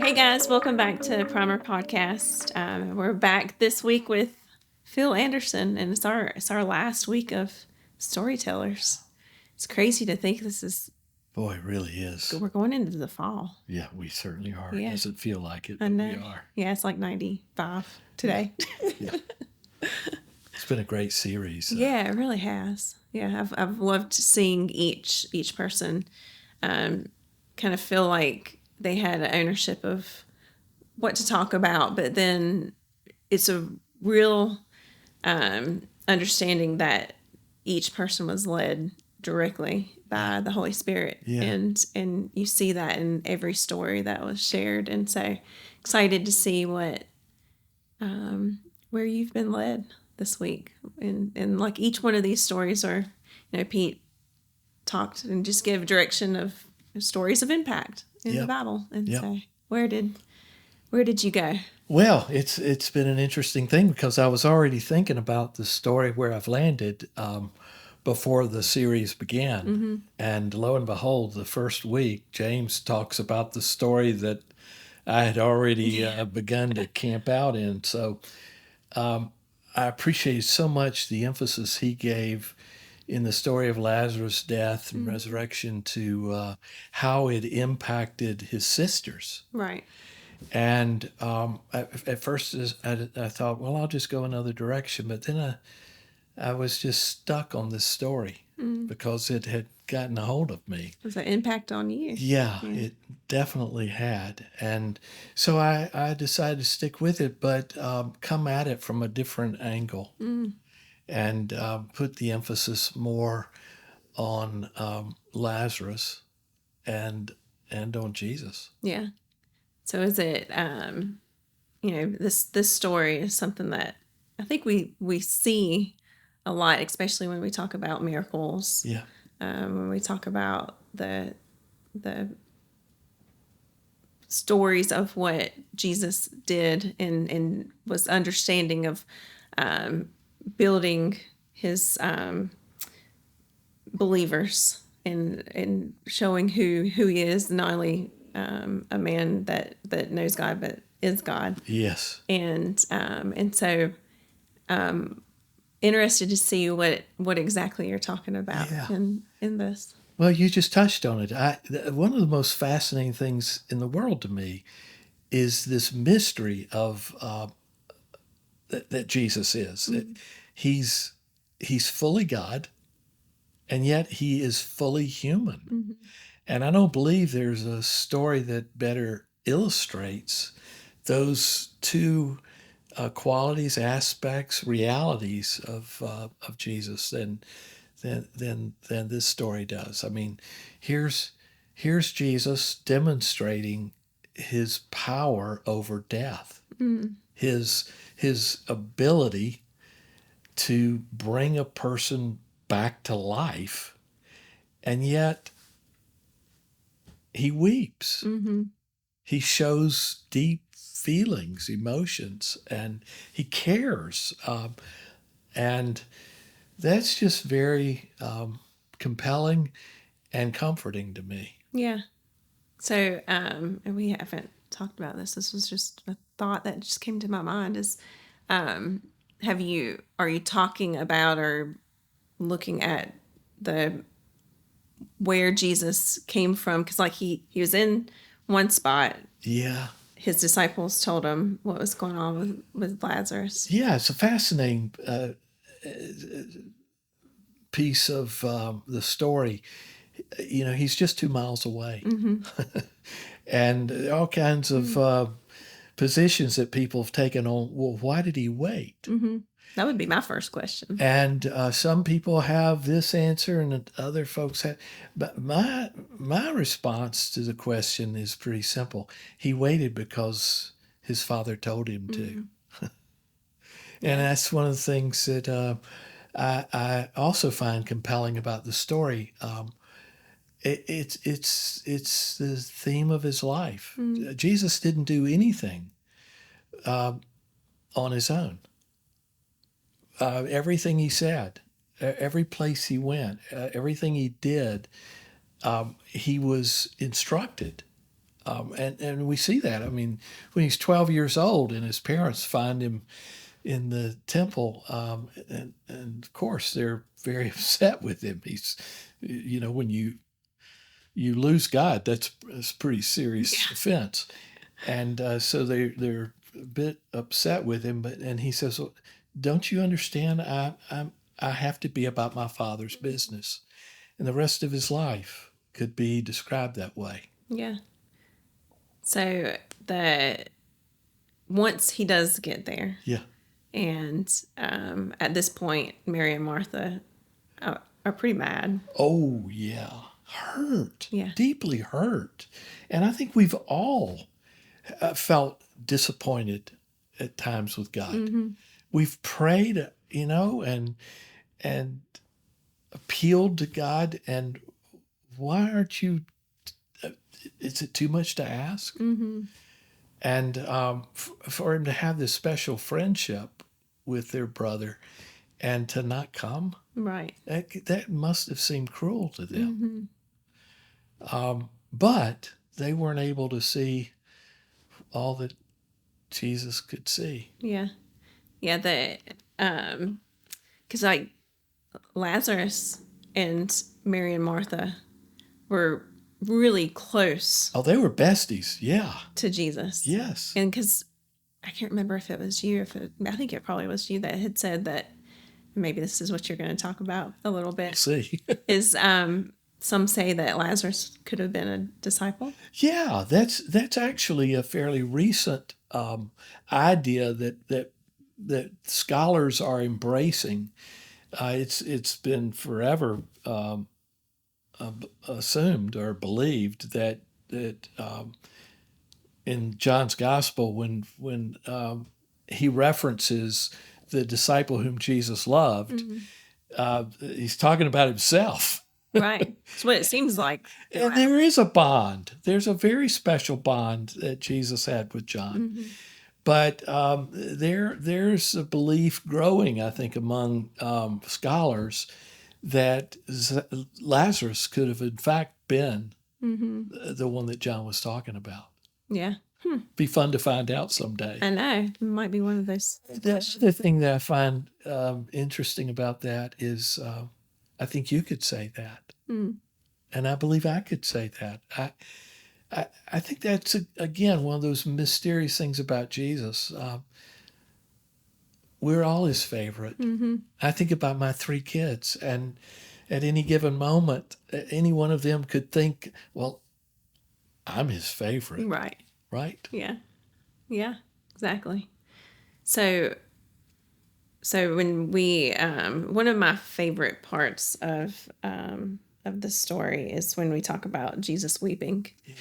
Hey guys, welcome back to Primer Podcast. We're back this week with Fil Anderson, and it's our last week of Storytellers. It's crazy to think this is. Boy, it really is. We're going into the fall. Yeah, we certainly are. Yeah. It doesn't feel like it, I but know. we are. Yeah, it's like 95 today. Yeah. It's been a great series. Yeah, it really has. Yeah, I've loved seeing each person kind of feel like they had ownership of what to talk about, but then it's a real understanding that each person was led directly by the Holy Spirit. Yeah. And you see that in every story that was shared. And so excited to see what where you've been led this week. And like each one of these stories are, Pete talked and just gave direction of stories of impact in the Bible. And so where did you go? Well, it's been an interesting thing because I was already thinking about the story where I've landed before the series began. Mm-hmm. And lo and behold, the first week, James talks about the story that I had already begun to camp out in. So I appreciate so much the emphasis he gave in the story of Lazarus' death and resurrection to how it impacted his sisters. Right. And at first I thought, well, I'll just go another direction. But then I was just stuck on this story because it had gotten a hold of me. Was an impact on you? Yeah, it definitely had. And so I decided to stick with it, but come at it from a different angle and put the emphasis more on Lazarus and on Jesus. Yeah. So is it, this story is something that I think we see a lot, especially when we talk about miracles. Yeah. When we talk about the stories of what Jesus did and was understanding of building his believers and showing who he is, not only a man that knows God but is God. Yes. And so interested to see what exactly you're talking about in this. Well, you just touched on it. One of the most fascinating things in the world to me is this mystery of that Jesus is. He's fully God, and yet he is fully human. And I don't believe there's a story that better illustrates those two qualities, aspects, realities of Jesus than this story does. I mean, here's Jesus demonstrating his power over death, his ability to bring a person back to life, and yet he weeps. He shows deep feelings, emotions, and he cares, and that's just very compelling and comforting to me. Yeah. So, and we haven't talked about this. This was just a thought that just came to my mind is, are you talking about or looking at where Jesus came from? Because like he was in one spot. Yeah. His disciples told him what was going on with Lazarus. Yeah, it's a fascinating piece of the story. He's just 2 miles away. And all kinds of positions that people have taken on, well, why did he wait? That would be my first question. And some people have this answer and other folks have. But my response to the question is pretty simple. He waited because his father told him to. And that's one of the things that I also find compelling about the story. It's the theme of his life. Jesus didn't do anything on his own. Everything he said, every place he went, everything he did, he was instructed And we see that. I mean, when he's 12 years old and his parents find him in the temple, and of course they're very upset with him. He's, when you lose God, that's a pretty serious offense, and so they're a bit upset with him. And he says, well, "Don't you understand? I have to be about my Father's business," and the rest of his life could be described that way. Yeah. So once he does get there, Yeah. and at this point, Mary and Martha are pretty mad. Oh, yeah. Hurt. Yeah. Deeply hurt. And I think we've all felt disappointed at times with God. Mm-hmm. We've prayed, and appealed to God. And why aren't you? Is it too much to ask? Mm-hmm. And for him to have this special friendship with their brother and to not come, Right. that must have seemed cruel to them. Mm-hmm. But they weren't able to see all that Jesus could see. Yeah. Yeah. Because like Lazarus and Mary and Martha were really close Oh, they were besties. Yeah. to Jesus. Yes. And because I can't remember if it was you, I think it probably was you that had said that maybe this is what you're going to talk about a little bit. See. Is some say that Lazarus could have been a disciple. Yeah, that's actually a fairly recent idea that scholars are embracing. It's been forever assumed or believed that in John's Gospel, when he references the disciple whom Jesus loved, he's talking about himself. Right. That's what it seems like. And there is a bond. There's a very special bond that Jesus had with John. Mm-hmm. But there's a belief growing, I think, among scholars that Lazarus could have, in fact, been the one that John was talking about. Yeah. Be fun to find out someday. I know. It might be one of those. The other thing that I find interesting about that is I think you could say that. And I believe I could say that. I think that's, again, one of those mysterious things about Jesus. We're all his favorite. Mm-hmm. I think about my 3 kids, and at any given moment, any one of them could think, well, I'm his favorite. Right. Right? Yeah. Yeah. Exactly. So when we one of my favorite parts of the story is when we talk about Jesus weeping. Yeah.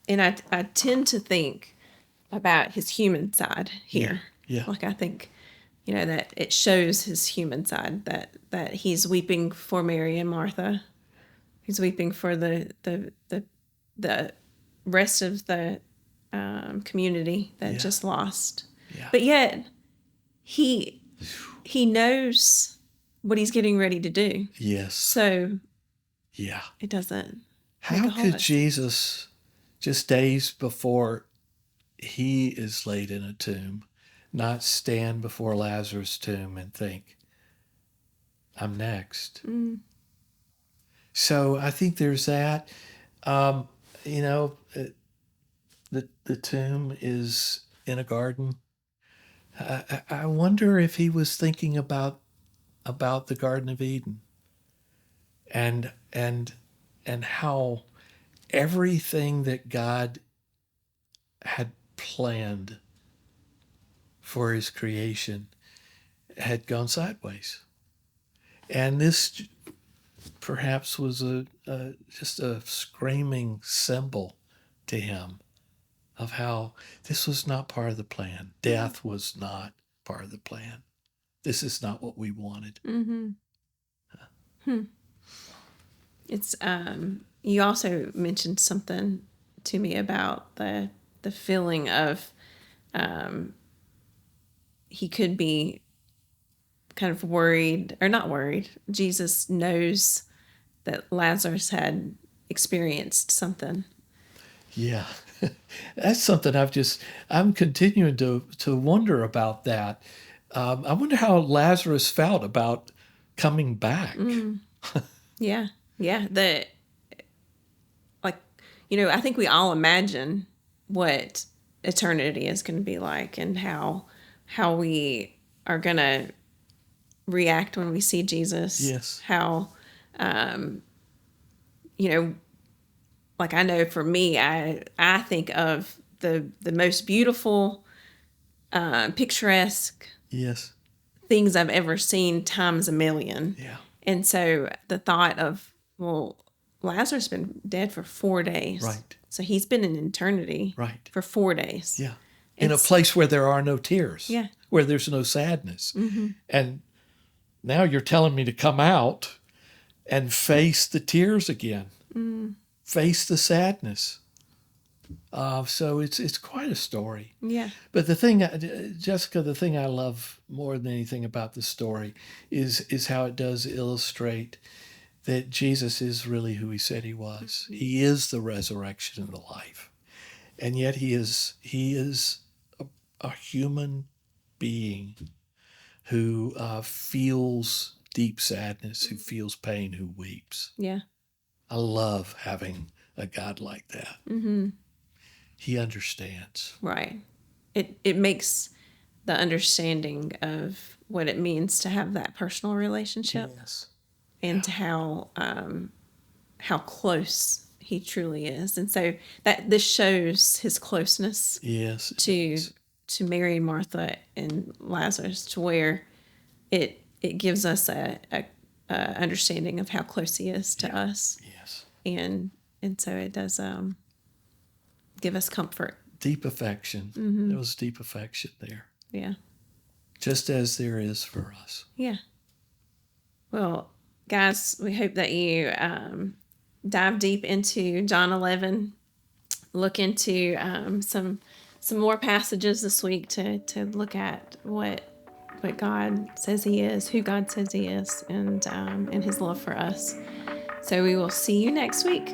And I tend to think about his human side here. Yeah. Like I think, that it shows his human side, that he's weeping for Mary and Martha. He's weeping for the rest of the community that just lost. Yeah. But yet he knows what he's getting ready to do. Yes. So yeah. it doesn't. How could Jesus, just days before he is laid in a tomb, not stand before Lazarus' tomb and think, I'm next? So I think there's that. The tomb is in a garden. I wonder if he was thinking about the Garden of Eden and how everything that God had planned for his creation had gone sideways. And this perhaps was just a screaming symbol to him of how this was not part of the plan. Death was not part of the plan. This is not what we wanted. Mm-hmm. It's you also mentioned something to me about the feeling of he could be kind of worried, or not worried. Jesus knows that Lazarus had experienced something. Yeah. That's something I'm continuing to wonder about that. I wonder how Lazarus felt about coming back. Yeah. Yeah. Like, I think we all imagine what eternity is going to be like, and how we are going to react when we see Jesus. Yes. How, you know, like, I know for me, I think of the most beautiful, picturesque Yes. things I've ever seen times a million. Yeah. And so the thought of, well, Lazarus has been dead for 4 days. Right. So he's been in eternity Right. for 4 days. Yeah. In a It's- place where there are no tears. Yeah. Where there's no sadness. And now you're telling me to come out and face the tears again. Face the sadness. So it's quite a story. Yeah. But the thing, Jessica, the thing I love more than anything about the story is how it does illustrate that Jesus is really who he said he was. He is the resurrection and the life, and yet he is a human being who feels deep sadness, who feels pain, who weeps. Yeah. I love having a God like that. He understands. Right. It makes the understanding of what it means to have that personal relationship, Yes. and to how close he truly is. And so that this shows his closeness Yes. to Mary, Martha, and Lazarus, to where it gives us a understanding of how close he is to us. Yes. And so it does give us comfort. Deep affection. There was deep affection there. Yeah. Just as there is for us. Yeah. Well, guys, we hope that you dive deep into John 11. Look into some more passages this week to look at what God says he is, who God says he is, and his love for us. So we will see you next week.